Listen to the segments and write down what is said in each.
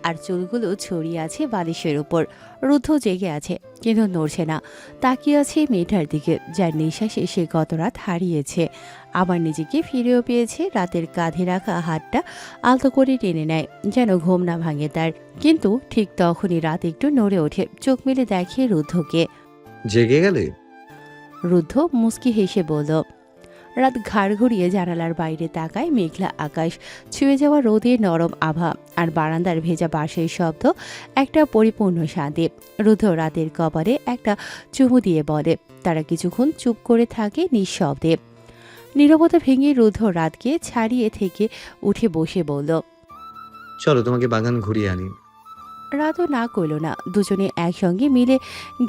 আর চুলগুলো ছড়িয়ে আছে বালিশের উপর। রুদ্ধ জেগে আছে, কিন্তু নড়ছে না। তাকিয়ে আছে মেয়েটার দিকে, যার নিঃশ্বাসে সে গত রাত হারিয়েছে। আবার নিজেকে ফিরেও পেয়েছে। রাতের কাঁধে রাখা হাতটা আলতো করে টেনে নেয়, যেন ঘুম না ভাঙে তার। কিন্তু ঠিক তখনই রাত একটু নড়ে ওঠে, চোখ মেলে দেখে রুদ্ধকে। জেগে গেলে? রুদ্ধ মুচকি হেসে বলল। রাত ঘাড় ঘুরিয়ে জানালার বাইরে তাকায়। মেঘলা আকাশ, ছুঁয়ে যাওয়া রোদের নরম আভা, আর বারান্দার ভেজা বাঁশের শব্দ একটা পরিপূর্ণ শান্তি। রুদ্ধ রাতের কপালে একটা চুমু দিয়ে বলে। তারা কিছুক্ষণ চুপ করে থাকে নিঃশব্দে। নীরবতা ভেঙে রুদ্ধ রাতকে ছাড়িয়ে থেকে উঠে বসে বলল। চলো তোমাকে বাগান ঘুরিয়ে আনি। রাতও না করল না, দুজনে একসঙ্গে মিলে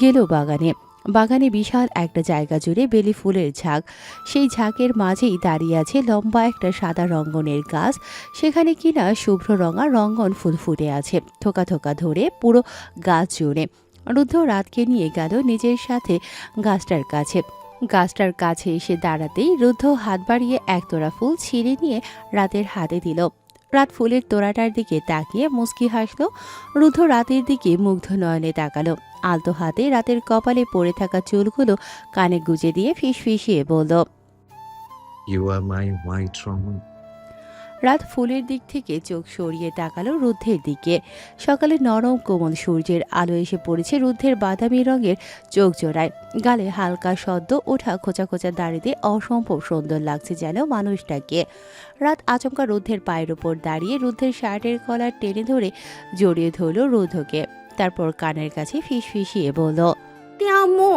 গেল বাগানে। বাগানে বিশাল একটা জায়গা জুড়ে বেলি ফুলের ঝাঁক। সেই ঝাঁকের মাঝেই দাঁড়িয়ে আছে লম্বা একটা সাদা রঙ্গনের গাছ। সেখানে কিনা শুভ্র রঙা রঙ্গন ফুল ফুটে আছে থোকা থোকা ধরে পুরো গাছ জুড়ে। রুদ্ধ রাতকে নিয়ে গেল নিজের সাথে গাছটার কাছে। গাছটার কাছে এসে দাঁড়াতেই রুদ্ধ হাত বাড়িয়ে একতোড়া ফুল ছিঁড়ে নিয়ে রাতের হাতে দিল। রাত ফুলের তোড়াটার দিকে তাকিয়ে মুচকি হাসল। রুদ্ধ রাতের দিকে মুগ্ধ নয়নে তাকালো। আলতো হাতে রাতের কপালে পড়ে থাকা চুলগুলো কানে গুজে দিয়ে ফিসফিসিয়ে বলল। ইউ আর মাই হোয়াইট রমন। রাত ফুলের দিক থেকে চোখ সরিয়ে তাকালো রুদ্ধের দিকে। সকালে নরম কোমল সূর্যের আলো এসে পড়েছে রুদ্ধের বাদামি রঙের চোখ জোড়ায়। গালে হালকা সদ্য ওঠা খোঁচা খোঁচা দাড়িতে অসম্ভব সুন্দর লাগছে যেন মানুষটাকে। রাত আচমকা রুদ্ধের পায়ের উপর দাঁড়িয়ে রুদ্ধের শার্টের কলার টেনে ধরে জড়িয়ে ধরল রুদ্ধকে। তারপর কানের কাছে ফিসফিসিয়ে বলল। আম্মু।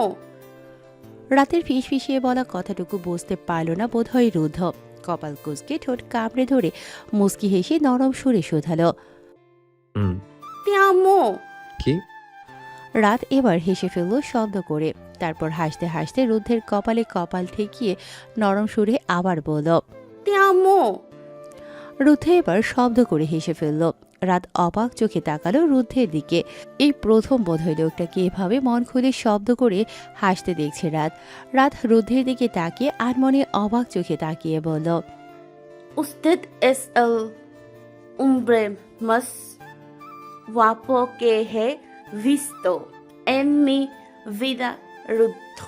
রাতের ফিসফিসিয়ে বলা কথাটুকু বুঝতে পারল না বোধহয় রুদ্ধ। কপাল কুঁচকে ঠোঁট কামড়ে ধরে মুচকি হেসে নরম সুরে শোধালো। হুম। আম্মু। কি? রাত এবার হেসে ফেলল শব্দ করে। তারপর হাসতে হাসতে রুদ্ধের কপালে কপাল ঠেকিয়ে নরম সুরে আবার বলল। আম্মু। রুদ্ধ এবার শব্দ করে হেসে ফেলল। রাত অবাক চোখে তাকালো রুদ্ধের দিকে। এই প্রথম বোধহয় লোকটাকে এভাবে মন খুলে শব্দ করে হাসতে দেখছে রাত। রাত রুদ্ধের দিকে তাকিয়ে আর মনে অবাক চোখে তাকিয়ে বলল। Usted es el hombre más guapo que he visto en mi vida, রুদ্ধ।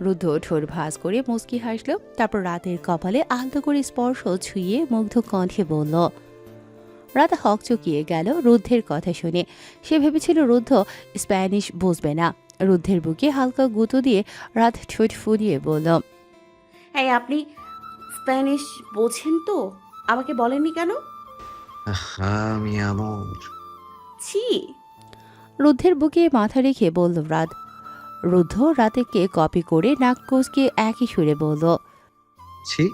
রুদ্ধ ঠোঁট ভাঁজ করে মুচকি হাসল। তারপর রাতের কপালে আলতো করে স্পর্শ ছুঁয়ে মুগ্ধ কণ্ঠে বলল। রাত হকচকিয়ে গেল রুদ্ধের কথা শুনে। সে ভেবেছিল রুদ্ধ স্প্যানিশ বুঝবে না। রুদ্ধের বুকে হালকা গুঁতো দিয়ে রাত ঠোঁট ফুলিয়ে বলল। এই আপনি স্প্যানিশ বোঝেন তো? আমাকে বলেননি কেন? আমি আমর। ছি। রুদ্ধের বুকে মাথা রেখে বলল রাত। রুদ্ধ রাতেকে কপি করে নাক কুঁচকে একই সুরে বলল। ছি।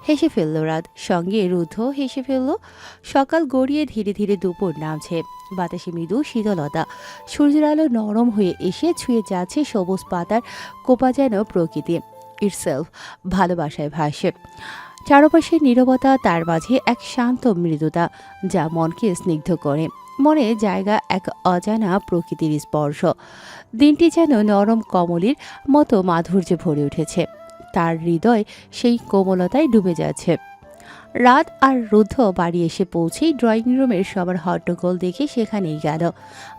হেসে ফেলল রাত, সঙ্গে রুদ্ধ হেসে ফেলল। সকাল গড়িয়ে ধীরে ধীরে দুপুর নামছে। বাতাসে মৃদু শীতলতা। সূর্যের আলো নরম হয়ে এসে ছুঁয়ে যাচ্ছে সবুজ পাতার কোপা, যেন প্রকৃতি ইটসেলফ ভালোবাসায় ভাসে। চারপাশের নীরবতা, তার মাঝে এক শান্ত মৃদুতা যা মনকে স্নিগ্ধ করে। মনে জায়গা এক অজানা প্রকৃতির স্পর্শ। দিনটি যেন নরম কমলির মতো মাধুর্যে ভরে উঠেছে। তার হৃদয় সেই কোমলতায় ডুবে যাচ্ছে। রাত আর রুদ্ধ বাড়ি এসে পৌঁছেই ড্রয়িং রুমের সবার হট্টগোল দেখে সেখানেই গেল।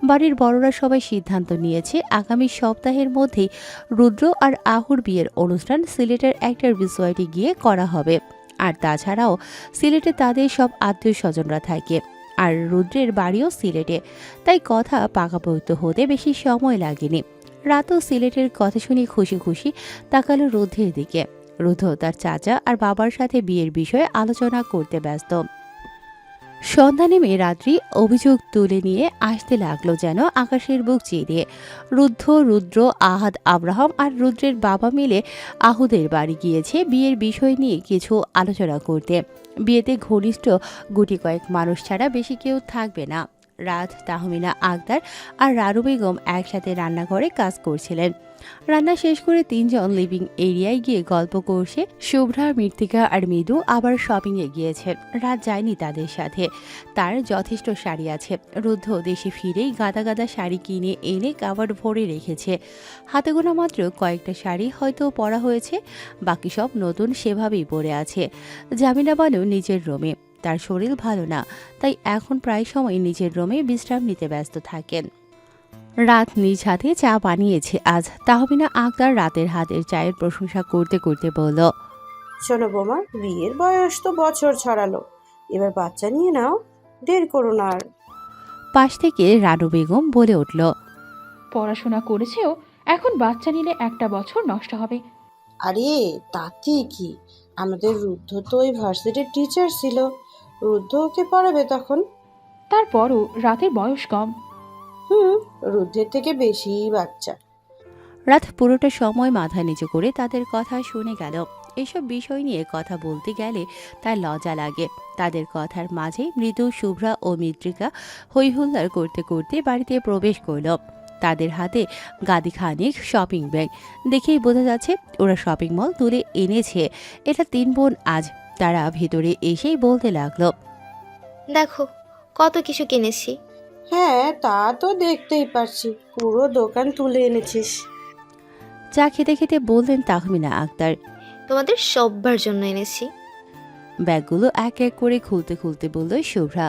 বাড়ির বড়রা সবাই সিদ্ধান্ত নিয়েছে আগামী সপ্তাহের মধ্যেই রুদ্র আর আহুর বিয়ের অনুষ্ঠান সিলেটের একটা রিসোর্টে গিয়ে করা হবে। আর তাছাড়াও সিলেটে তাদের সব আত্মীয় স্বজনরা থাকে, আর রুদ্রের বাড়িও সিলেটে। তাই কথা পাকাপোক্ত হতে বেশি সময় লাগেনি। রাতও সিলেটের কথা শুনে খুশি খুশি তাকালো রুদ্ধের দিকে। রুদ্ধ তার চাচা আর বাবার সাথে বিয়ের বিষয়ে আলোচনা করতে ব্যস্ত। সন্ধ্যা নেমে রাত্রি অভিযোগ তুলে নিয়ে আসতে লাগলো যেন আকাশের বুক চিরিয়ে। রুদ্র, আহাদ, আব্রাহাম আর রুদ্রের বাবা মিলে আহুদের বাড়ি গিয়েছে বিয়ের বিষয় নিয়ে কিছু আলোচনা করতে। বিয়েতে ঘনিষ্ঠ গুটি কয়েক মানুষ ছাড়া বেশি কেউ থাকবে না। রাত, তাহমিনা আক্তার আর রানু বেগম একসাথে রান্নাঘরে কাজ করছিলেন। রান্না শেষ করে তিনজন লিভিং এরিয়ায় গিয়ে গল্প করছে। শুভ্রা, মৃত্তিকা আর মৃদু আবার শপিংয়ে গিয়েছে। রাত যায়নি তাদের সাথে। তার যথেষ্ট শাড়ি আছে। রুদ্ধ দেশে ফিরেই গাদা গাদা শাড়ি কিনে এনে কাভার ভরে রেখেছে। হাতে গোনা মাত্র কয়েকটা শাড়ি হয়তো পরা হয়েছে, বাকি সব নতুন সেভাবেই পরে আছে। জামিনা বানু নিজের রুমে। তার শরীর ভালো না, তাই এখন প্রায় সময় নিজের রুমে বিশ্রাম নিতে ব্যস্ত থাকেন। রাত নিজ হাতে চা বানিয়েছে আজ। তাহমিনা আক্তার রাতের হাতের চায়ের প্রশংসা করতে করতে বলল, শোনো বোমা, বিয়ের বয়স তো বছর ছড়ালো, এবার বাচ্চা নিয়ে নাও, দের করো না আর। পাশ থেকে রানু বেগম বলে উঠল, পড়াশোনা করেছেও, এখন বাচ্চা নিলে একটা বছর নষ্ট হবে। আরে তাতে কি, আমাদের রুদ্ধ তো ওই ভার্সিটির টিচার ছিল, রুদ্ধ ওকে পড়াবে তখন। তারপরও রাতের বয়স কম। রুদ্ধের থেকে বেশিই বাচ্চা। রাত পুরোটা সময় মাথা নিচু করে তাদের কথা শুনে গেল। এসব বিষয় নিয়ে কথা বলতে গেলে তার লজ্জা লাগে। তাদের কথার মাঝে মৃদু শুভ্রা ও মৃত্তিকা হৈহুল্লার করতে করতে বাড়িতে প্রবেশ করল। তাদের হাতে গাদি খানিক শপিং ব্যাগ। দেখেই বোঝা যাচ্ছে ওরা শপিং মল তুলে এনেছে। এটা 3 বোন আজ। তারা ভেতরে এসেই বলতে লাগলো, দেখো কত কিছু কিনেছি। হ্যাঁ তা তো দেখতেই পারছি, পুরো দোকান তুলে এনেছিস। চা খেতে খেতে বললেন তাহমিনা আক্তার। তোমাদের সব্বার জন্য এনেছি। ব্যাগগুলো এক এক করে খুলতে খুলতে বলল শুভ্রা।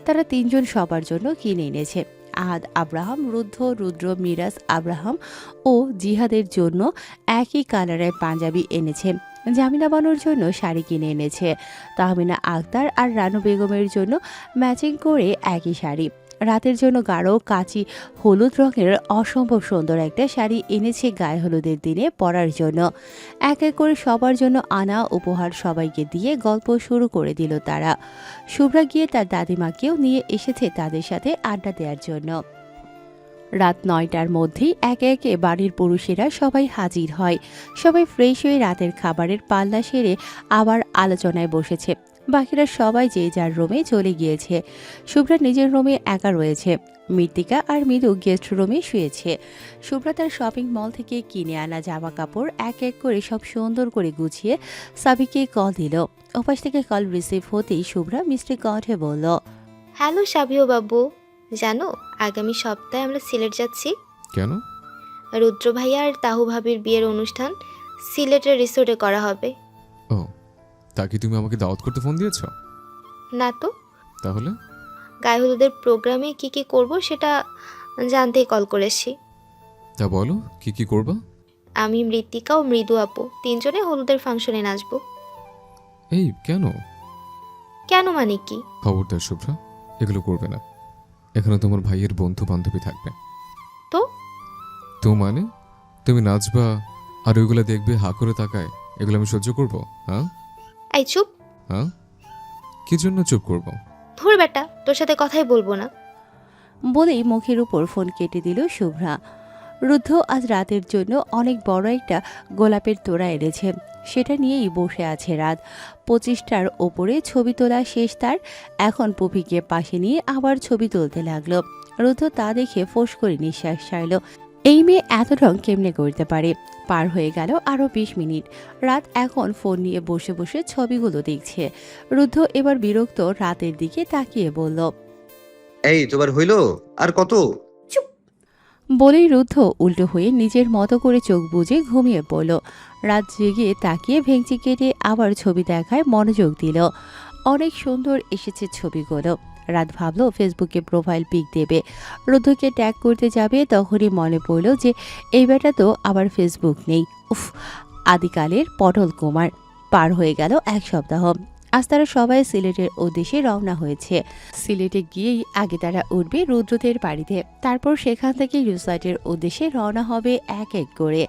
তারা 3 জন সবার জন্য কিনে এনেছে। আহাদ আব্রাহাম, রুদ্র মিরাজ আব্রাহাম ও জিহাদের জন্য একই কালারের পাঞ্জাবি এনেছে। জামিনা বানুর জন্য শাড়ি কিনে এনেছে। তাহমিনা আক্তার আর রানু বেগমের জন্য ম্যাচিং করে একই শাড়ি। রাতের জন্য গাঢ় কাচি হলুদ রঙের অসম্ভব সুন্দর একটা শাড়ি এনেছে গায়ে হলুদের দিনে পরার জন্য। এক এক করে সবার জন্য আনা উপহার সবাইকে দিয়ে গল্প শুরু করে দিল তারা। শুভ্রা গিয়ে তার দাদিমাকেও নিয়ে এসেছে তাদের সাথে আড্ডা দেওয়ার জন্য। রাত 9টার মধ্যেই একে একে বাড়ির পুরুষেরা সবাই হাজির হয়। সবাই ফ্রেশ হয়ে রাতের খাবারের পাল্লা সেরে আবার আলোচনায় বসেছে। বাকিরা সবাই যে যার রুমে চলে গিয়েছে। শুভ্রা নিজের রুমে একা রয়েছে। মৃত্তিকা আর মৃদু গেস্ট রুমে শুয়েছে। শুভ্রা তার শপিং মল থেকে কিনে আনা জামা কাপড় এক এক করে সব সুন্দর করে গুছিয়ে সাবিকে কল দিল। ওপাশ থেকে কল রিসিভ হতেই শুভ্রা মিষ্টি কণ্ঠে বলল, হ্যালো সাবিও বাবু, জানো আগামী সপ্তাহে আমরা সিলেট যাচ্ছি। কেন? রুদ্র ভাইয়া আর তাহু ভাবির বিয়ের অনুষ্ঠান সিলেটের রিসোর্টে করা হবে। ও, তা কি তুমি আমাকে দাওয়াত করতে ফোন দিয়েছ? না তো, তাহলে গায়ে হলুদের প্রোগ্রামে কি কি করব সেটা জানতেই কল করেছি। তা বলো, কি কি করবা? আমি মৃত্তিকা ও মৃদু আপু 3 জনে হলুদের ফাংশনে নাচবো। এই কেন? কেন মানে কি? খবরদার শুভ্রা, এগুলো করবে না। এখানে তোমার ভাইয়ের বন্ধু বান্ধবী থাকবে। তো তো মানে তুমি নাচবা আর ওইগুলো দেখবে হা করে তাকায়, এগুলো আমি সহ্য করব? হ্যাঁ এই চুপ। হ্যাঁ, কি জন্য চুপ করব? ধুর বেটা, তোর সাথে কথাই বলবো না। বলেই মুখের উপর ফোন কেটে দিল শুভ্রা। রুদ্ধ আজ রাতের জন্য অনেক বড় একটা গোলাপের তোড়া এনেছে। সেটা নিয়েই বসে আছে রাত। 25টার ওপরে ছবি তোলা শেষ তার। এখন পুপিকে পাশে নিয়ে আবার ছবি তুলতে লাগলো। রুদ্ধ তা দেখে ফোঁস করে নিঃশ্বাস ছাড়ল। এই মেয়ে এত রং কেমনে করতে পারে। পার হয়ে গেল আরও 20 মিনিট। রাত এখন ফোন নিয়ে বসে বসে ছবিগুলো দেখছে। রুদ্ধ এবার বিরক্ত রাতের দিকে তাকিয়ে বলল, এই তোমার হইল আর কত? বলেই রুদ্ধ উল্টো হয়ে নিজের মতো করে চোখ বুজে ঘুমিয়ে পড়ল। রাত জেগে তাকিয়ে ভেঙচি কেটে আবার ছবি দেখায় মনোযোগ দিল। অনেক সুন্দর এসেছে ছবিগুলো। রাত ভাবলো ফেসবুকে প্রোফাইল পিক দেবে। রুদ্ধকে ট্যাগ করতে যাবে, তখনই মনে পড়ল যে এই বেটা তো আবার ফেসবুক নেই। উফ, আদিকালের পটল কুমার। পার হয়ে গেল 1 সপ্তাহ। আজ তারা সবাই সিলেটের উদ্দেশ্যে রওনা হয়েছে। সিলেটে গিয়েই আগে তারা উঠবে রুদ্রদের বাড়িতে, তারপর সেখান থেকে রিসর্টের উদ্দেশ্যে রওনা হবে এক এক করে।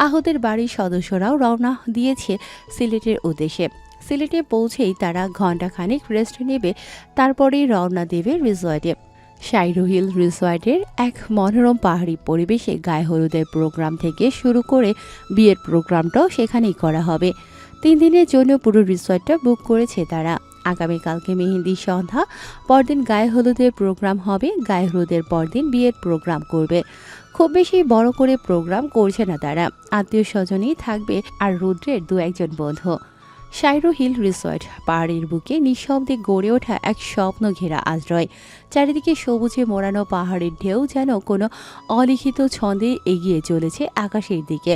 আহতের বাড়ির সদস্যরাও রওনা দিয়েছে সিলেটের উদ্দেশ্যে। সিলেটে পৌঁছেই তারা ঘণ্টাখানেক রেস্ট নেবে, তারপরেই রওনা দেবে রিসর্টে। শাইরুহিল রিসর্টের এক মনোরম পাহাড়ি পরিবেশে গায়ে হলুদের প্রোগ্রাম থেকে শুরু করে বিয়ের প্রোগ্রামটাও সেখানেই করা হবে। 3 দিনের জন্য পুরো রিসর্টটা বুক করেছে তারা। আগামীকালকে মেহেন্দি সন্ধ্যা, পরদিন গায়ে হলুদের প্রোগ্রাম হবে। গায়ে হলুদের পরদিন বিয়ের প্রোগ্রাম করবে। খুব বেশি বড় করে প্রোগ্রাম করছে না তারা। আত্মীয় স্বজনই থাকবে আর রুদ্রের 2-1 জন বন্ধু। শাইরো হিল রিসর্ট পাহাড়ের বুকে নিঃশব্দে গড়ে ওঠা এক স্বপ্ন ঘেরা আশ্রয়। চারিদিকে সবুজে মোড়ানো পাহাড়ের ঢেউ যেন কোনো অলিখিত ছন্দে এগিয়ে চলেছে আকাশের দিকে।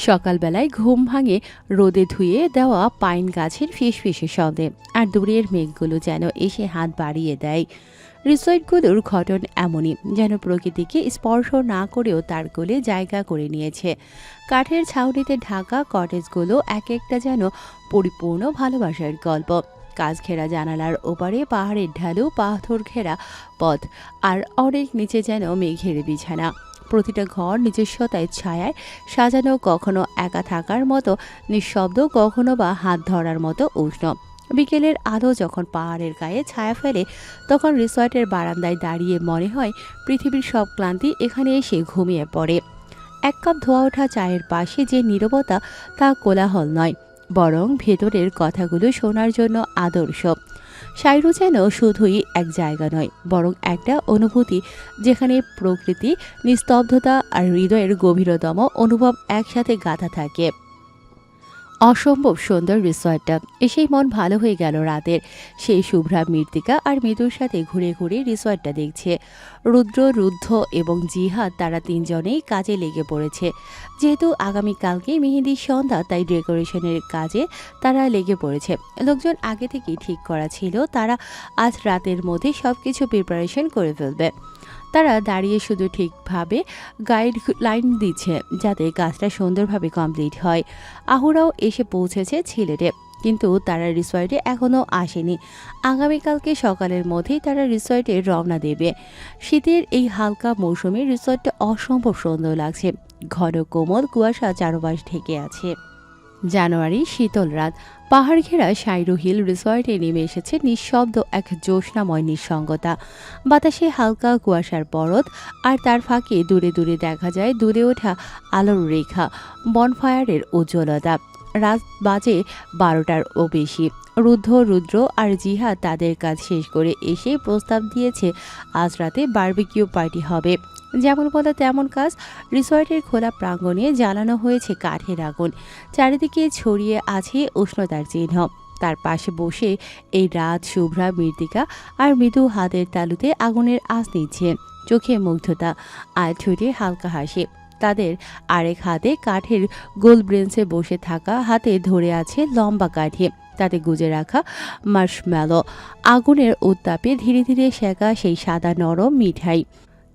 সকালবেলায় ঘুম ভাঙে রোদে ধুয়ে দেওয়া পাইন গাছের ফিসফিসে শব্দে, আর দূরের মেঘগুলো যেন এসে হাত বাড়িয়ে দেয়। রিসর্টগুলোর গঠন এমনই, যেন প্রকৃতিকে স্পর্শ না করেও তার কোলে জায়গা করে নিয়েছে। কাঠের ছাউনিতে ঢাকা কটেজগুলো এক একটা যেন পরিপূর্ণ ভালোবাসার গল্প। কাঁচ ঘেরা জানালার ওপারে পাহাড়ের ঢালু পাথর ঘেরা পথ, আর অনেক নিচে যেন মেঘের বিছানা। প্রতিটা ঘর নিজস্বতায় ছায়ায় সাজানো, কখনো একা থাকার মতো নিঃশব্দ, কখনো বা হাত ধরার মতো উষ্ণ। বিকেলের আলো যখন পাহাড়ের গায়ে ছায়া ফেলে, তখন রিসর্টের বারান্দায় দাঁড়িয়ে মনে হয় পৃথিবীর সব ক্লান্তি এখানে এসে ঘুমিয়ে পড়ে। এক কাপ ধোয়া ওঠা চায়ের পাশে যে নীরবতা, তা কোলাহল নয়, বরং ভেতরের কথাগুলো শোনার জন্য আদর্শ। শাইরু যেন শুধুই এক জায়গা নয়, বরং একটা অনুভূতি, যেখানে প্রকৃতি, নিস্তব্ধতা আর হৃদয়ের গভীরতম অনুভব একসাথে গাঁথা থাকে। অসম্ভব সুন্দর রিসর্টটা। এসেই মন ভালো হয়ে গেল রাতের। সেই শুভ্রা, মৃত্তিকা আর মৃদুর সাথে ঘুরে ঘুরে রিসর্টটা দেখছে। রুদ্র, রুদ্ধ এবং জিহাদ, তারা তিনজনেই কাজে লেগে পড়েছে। যেহেতু আগামীকালকে মেহেদির সন্ধ্যা, তাই ডেকোরেশনের কাজে তারা লেগে পড়েছে। লোকজন আগে থেকেই ঠিক করা ছিল তারা আজ রাতের মধ্যে সব কিছু প্রিপারেশন করে ফেলবে। তারা দাঁড়িয়ে শুধু ঠিকভাবে গাইড লাইন দিচ্ছে যাতে কাজটা সুন্দরভাবে কমপ্লিট হয়। আহুরাও এসে পৌঁছেছে সিলেটে, কিন্তু তারা রিসর্টে এখনও আসেনি। আগামীকালকে সকালের মধ্যেই তারা রিসর্টে রওনা দেবে। শীতের এই হালকা মৌসুমে রিসর্টটা অসম্ভব সুন্দর লাগছে। ঘন কোমল কুয়াশা চারপাশ ঢেকে আছে। জানুয়ারি শীতল রাত, পাহাড় ঘেরা শাইরু হিল রিসর্টে নেমে এসেছে নিঃশব্দ এক জ্যোৎস্নাময় নিঃসঙ্গতা। বাতাসে হালকা কুয়াশার পরত, আর তার ফাঁকে দূরে দূরে দেখা যায় দুলে ওঠা আলোর রেখা, বনফায়ারের উজ্জ্বলতা। রাত বাজে 12টারও বেশি। রুদ্র আর জিহাদ তাদের কাজ শেষ করে এসে প্রস্তাব দিয়েছে আজ রাতে বারবিকিউ পার্টি হবে। যেমন বলা তেমন কাজ। রিসর্টের খোলা প্রাঙ্গণে জ্বালানো হয়েছে কাঠের আগুন, চারিদিকে ছড়িয়ে আছে উষ্ণতার চিহ্ন। তার পাশে বসে এই রাত শুভ্রা, মৃত্তিকা আর মৃদু হাতের তালুতে আগুনের আঁচ নিচ্ছে। চোখে মুগ্ধতা আর ঠোঁটে হালকা হাসি। তাদের আরেক হাতে কাঠের গোল ব্রেঞ্চে বসে থাকা হাতে ধরে আছে লম্বা কাঠি, তাতে গুজে রাখা মার্শম্যালো। আগুনের উত্তাপে ধীরে ধীরে সেকা সেই সাদা নরম মিঠাই।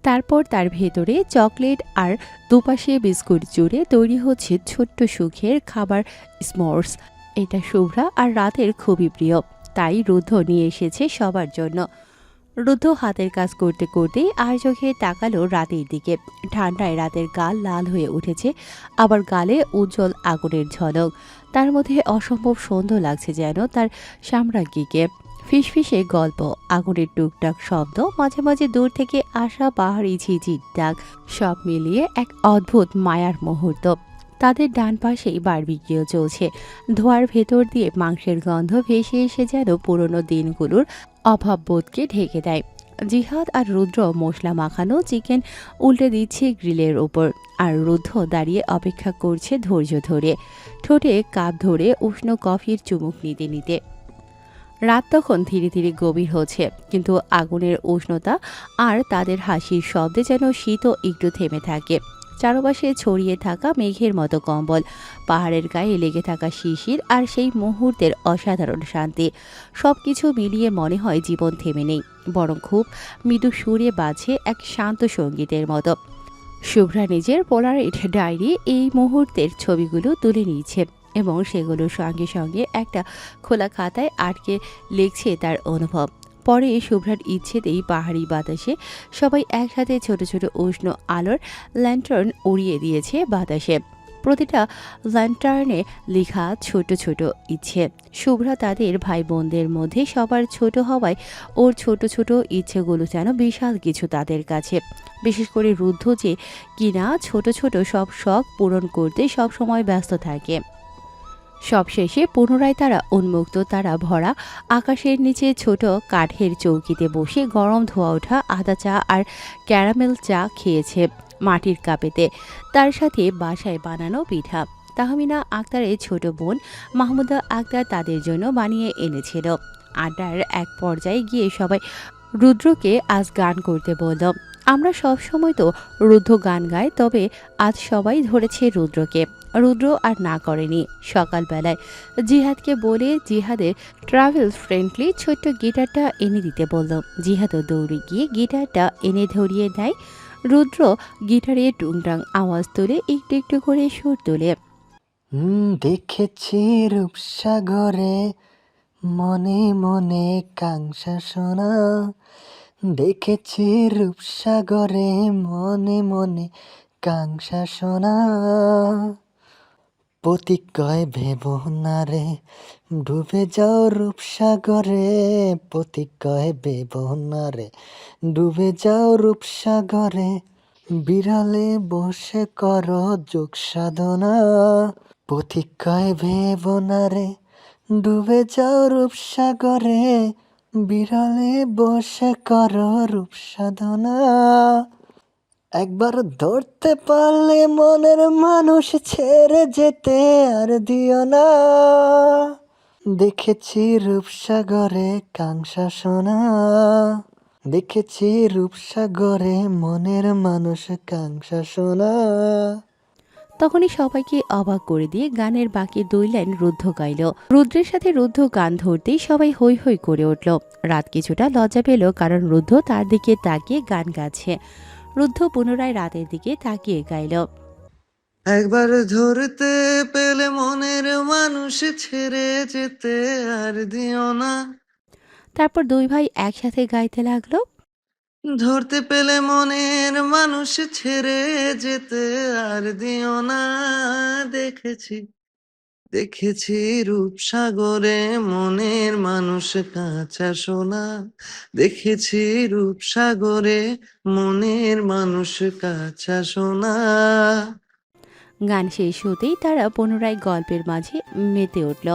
তারপর তার ভেতরে চকলেট আর দুপাশে বিস্কুট জুড়ে তৈরি হচ্ছে ছোট্ট সুখের খাবার, স্মর্স। এটা শুভ্রা আর রাতের খুবই প্রিয়, তাই রুদ্ধ নিয়ে এসেছে সবার জন্য। রুদ্ধ হাতের কাজ করতে করতেই আর চোখে তাকালো রাতের দিকে। ঠান্ডায় রাতের গাল লাল হয়ে উঠেছে, আবার গালে উজ্জ্বল আগুনের ঝলক। তার মধ্যে অসম্ভব সুন্দর লাগছে যেন তার সাম্রাজ্ঞীকে। ফিসফিসে গল্প, আগুনের টুকটাক শব্দ, মাঝে মাঝে দূর থেকে আসা পাহাড়ি ঝিঝির ডাক, সব মিলিয়ে এক অদ্ভুত মায়ার মুহূর্ত। তাদের ডান পাশেই বারবিকিউ চলছে। ধোয়ার ভেতর দিয়ে মাংসের গন্ধ ভেসে এসে যেন পুরনো দিনগুলোর অভাববোধকে ঢেকে দেয়। জিহাদ আর রুদ্র মশলা মাখানো চিকেন উল্টে দিচ্ছে গ্রিলের ওপর, আর রুদ্র দাঁড়িয়ে অপেক্ষা করছে ধৈর্য ধরে, ঠোঁটে কাপ ধরে উষ্ণ কফির চুমুক নিতে নিতে। রাত তখন ধীরে ধীরে গভীর হচ্ছে, কিন্তু আগুনের উষ্ণতা আর তাদের হাসির শব্দে যেন শীতও একটু থেমে থাকে। চারপাশে ছড়িয়ে থাকা মেঘের মতো কম্বল, পাহাড়ের গায়ে লেগে থাকা শিশির আর সেই মুহূর্তের অসাধারণ শান্তি, সব কিছু মিলিয়ে মনে হয় জীবন থেমে নেই, বরং খুব মৃদু সুরে বাজছে এক শান্ত সঙ্গীতের মতো। শুভ্রা নিজের পোলারয়েড ডায়েরি এই মুহূর্তের ছবিগুলো তুলে নিচ্ছে এবং সেগুলোর সঙ্গে সঙ্গে একটা খোলা খাতায় আটকে লিখছে তার অনুভব। পরে শুভ্রার ইচ্ছেতেই পাহাড়ি বাতাসে সবাই একসাথে ছোট ছোট উষ্ণ আলোর ল্যান্টার্ন উড়িয়ে দিয়েছে বাতাসে। প্রতিটা ল্যান্টার্নে লেখা ছোট ছোট ইচ্ছে। শুভ্রা তাদের ভাই বোনদের মধ্যে সবার ছোট হওয়ায় ওর ছোট ছোট ইচ্ছেগুলো যেন বিশাল কিছু তাদের কাছে। বিশেষ করে রুদ্ধ, যে কিনা ছোট ছোট সব শখ পূরণ করতে সব সময় ব্যস্ত থাকে। সবশেষে পুনরায় তারা উন্মুক্ত তারা ভরা আকাশের নিচে ছোট কাঠের চৌকিতে বসে গরম ধোয়া ওঠা আদা চা আর ক্যারামেল চা খেয়েছে মাটির কাপেতে, তার সাথে বাসায় বানানো পিঠা। তাহমিনা আক্তারের ছোট বোন মাহমুদা আক্তার তাদের জন্য বানিয়ে এনেছিল। আড্ডার এক পর্যায়ে গিয়ে সবাই রুদ্রকে আজ গান করতে বলল। আমরা সব সময় তো রুদ্র গান গায়, তবে আজ সবাই ধরেছে রুদ্রকে। রুদ্র আর না করেনি। সকালবেলায় জিহাদকে বলে জিহাদের ট্রাভেল ফ্রেন্ডলি ছোট্ট গিটারটা এনে দিতে বলল। জিহাদও দৌড়ে গিয়ে গিটারটা এনে ধরিয়ে দেয়। রুদ্র গিটারে টুংটাং আওয়াজ তুলে একটু একটু করে সুর তোলে। দেখেছি রূপসাগরে মনে মনে কাংসা সোনা, দেখেছি রূপসাগরে মনে মনে কাংসা সোনা, প্রতিজ্ঞায় ভেব না রে ডুবে যাও রূপসাগরে, প্রতিজ্ঞায় ভেব না রে ডুবে যাও রূপসাগরে, বিড়ালে বসে করো যোগ সাধনা, প্রতিজ্ঞায় ভেব না রে ডুবে যাও রূপসাগরে, বিড়ালে বসে করো রূপ সাধনা, একবার ধরতে পারলে মনের মানুষ ছেড়ে যেতে আর দিও না, দেখেছি রূপসাগরে কাংসা সোনা, দেখেছি রূপসাগরে মনের মানুষ কাংসা সোনা। তখনই সবাইকে অবাক করে দিয়ে গানের বাকি 2 লাইন রুদ্ধ গাইল। রুদ্রের সাথে রুদ্ধ গান ধরতেই সবাই হৈ হৈ করে উঠল। রাত কিছুটা লজ্জা পেল, কারণ রুদ্ধ তার দিকে তাকিয়ে গান গাচ্ছে। রুদ্ধ পুনরায় রাতের দিকে তাকিয়ে গাইল। একবার ধরতে পেলে মনের মানুষ ছেড়ে যেতে আর দিও না। তারপর 2 ভাই একসাথে গাইতে লাগলো। ধরতে পেলে মনের মানুষ ছেড়ে যেতে আর দিও না, দেখেছি দেখেছি রূপসাগরে মনের মানুষ কাঁচা সোনা, দেখেছি রূপসাগরে মনের মানুষ কাঁচা সোনা। গান শেষ হতেই তারা পুনরায় গল্পের মাঝে মেতে উঠল।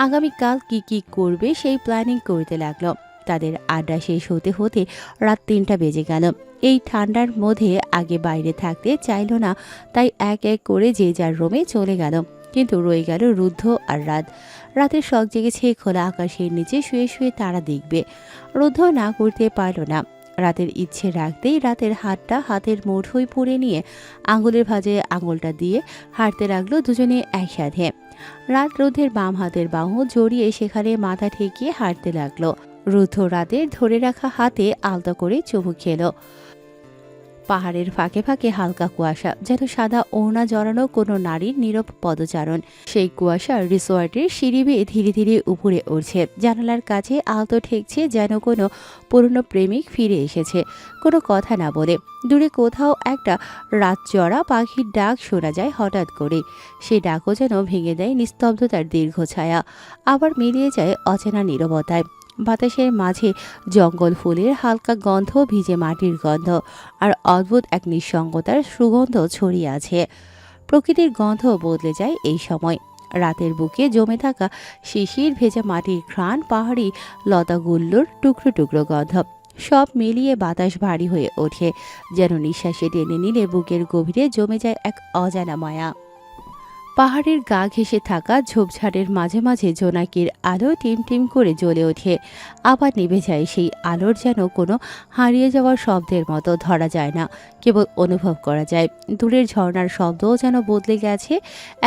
আগামীকাল কি কি করবে সেই প্ল্যানিং করতে লাগলো। তাদের আড্ডা শেষ হতে হতে রাত 3টা বেজে গেল। এই ঠান্ডার মধ্যে আগে বাইরে থাকতে চাইল না, তাই এক এক করে যে যার রুমে চলে গেল। কিন্তু রয়ে গেল রুদ্ধ আর রাত। রাতের শখ জেগেছে খোলা আকাশের নিচে শুয়ে শুয়ে তারা দেখবে। রুদ্ধ না করতে পারল না। রাতের ইচ্ছে রাখতেই রাতের হাতটা হাতের মুঠোয় পুড়ে নিয়ে আঙুলের ভাঁজে আঙুলটা দিয়ে হাঁটতে লাগলো দুজনে একসাথে। রাত রুদ্ধের বাম হাতের বাহু জড়িয়ে সেখানে মাথা ঠেকিয়ে হাঁটতে লাগলো। রুদ্ধ রাতের ধরে রাখা হাতে আলতো করে চুমু খেলো। পাহাড়ের ফাঁকে ফাঁকে হালকা কুয়াশা, যেন সাদা ওড়না জড়ানো কোনো নারীর নীরব পদচারণ। সেই কুয়াশা রিসোর্টের সিঁড়ি বেয়ে ধীরে ধীরে উপরে উঠছে। জানালার কাছে আলতো ঠেকছে, যেন কোনো পুরনো প্রেমিক ফিরে এসেছে কোনো কথা না বলে। দূরে কোথাও একটা রাতচড়া পাখির ডাক শোনা যায় হঠাৎ করে। সেই ডাকও যেন ভেঙে দেয় নিস্তব্ধতার দীর্ঘ ছায়া, আবার মিলিয়ে যায় অচেনা নীরবতায়। বাতাসের মাঝে জঙ্গল ফুলের হালকা গন্ধ, ভিজে মাটির গন্ধ, আর অদ্ভুত এক নিঃসঙ্গতার সুগন্ধ ছড়িয়ে আছে। প্রকৃতির গন্ধ বদলে যায় এই সময়। রাতের বুকে জমে থাকা শিশির ভেজা মাটির ঘ্রাণ, পাহাড়ি লতাগুল্লোর টুকরো টুকরো গন্ধ, সব মিলিয়ে বাতাস ভারী হয়ে ওঠে, যেন নিঃশ্বাসে টেনে নিলে বুকের গভীরে জমে যায় এক অজানা মায়া। পাহাড়ের গা ঘেঁষে থাকা ঝোপঝাড়ের মাঝে মাঝে জোনাকির আলো টিম টিম করে জ্বলে ওঠে, আবার নিভে যায়। সেই আলোর যেন কোনো হারিয়ে যাওয়ার শব্দের মতো ধরা যায় না, কেবল অনুভব করা যায়। দূরের ঝর্ণার শব্দও যেন বদলে গেছে।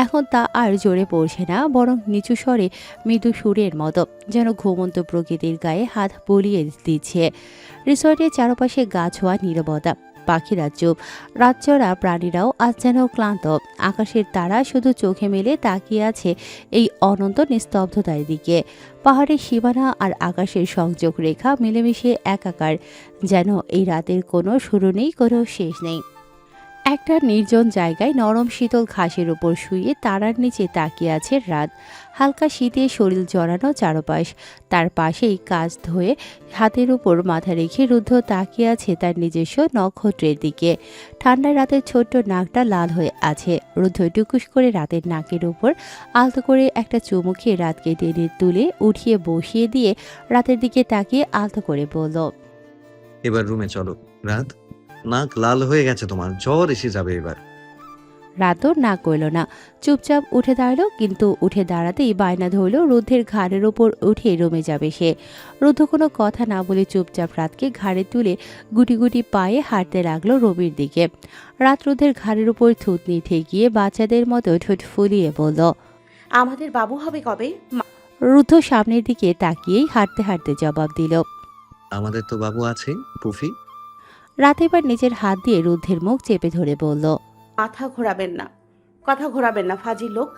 এখন তা আর জোরে পড়ছে না, বরং নিচু স্বরে মৃদু সুরের মতো, যেন ঘুমন্ত প্রকৃতির গায়ে হাত বুলিয়ে দিচ্ছে। রিসর্টের চারপাশে গাছোয়া নীরবতা, পাখিরা চুপ, রাতচরা প্রাণীরাও আজ যেন ক্লান্ত। আকাশের তারা শুধু চোখে মেলে তাকিয়ে আছে এই অনন্ত নিস্তব্ধতার দিকে। পাহাড়ের সীমানা আর আকাশের সংযোগ রেখা মিলেমিশে একাকার, যেন এই রাতের কোনো শুরু নেই, কোনো শেষ নেই। একটা নির্জন জায়গায় নরম শীতল ঘাসের উপর শুয়ে তারার নিচে তাকিয়ে আছে রাত। হালকা শীতে শরীর জড়ানো চারপাশ। তার পাশেই কাজ ধুয়ে হাতের উপর মাথা রেখে রুদ্ধ তাকিয়ে আছে তার নিজস্ব নক্ষত্রের দিকে। ঠান্ডা রাতের ছোট্ট নাকটা লাল হয়ে আছে। রুদ্ধ টুকুস করে রাতের নাকের উপর আলতো করে একটা চুমু খেয়ে রাতকে টেনে তুলে উঠিয়ে বসিয়ে দিয়ে রাতের দিকে তাকিয়ে আলতো করে বলল, এবার রুমে চলো রাত, নাক লাল হয়ে গেছে তোমার, জ্বর এসে যাবে এবার। রাতও না করল না, চুপচাপ উঠে দাঁড়ালো। কিন্তু উঠে দাঁড়াতেই বায়না ধরল রুদ্ধের ঘাড়ের ওপর উঠে রুমে যাবে সে। রুদ্ধ কোনো কথা না বলে চুপচাপ রাতকে ঘাড়ে তুলে গুটি গুটি পায়ে হাঁটতে লাগলো রবির দিকে। রাত রুদ্ধের ঘাড়ের উপর থুতনি ঠেকিয়ে বাচ্চাদের মতো ঠোঁট ফুলিয়ে বলল, আমাদের বাবু হবে কবে? রুদ্ধ সামনের দিকে তাকিয়েই হাঁটতে হাঁটতে জবাব দিল। আমাদের তো বাবু আছে পুফি। রাত এবার নিজের হাত দিয়ে রুদ্ধের মুখ চেপে ধরে বলল, মাথা ঘোরাবেন না, কথা ঘোরাবেন না, ফাজিল লোক।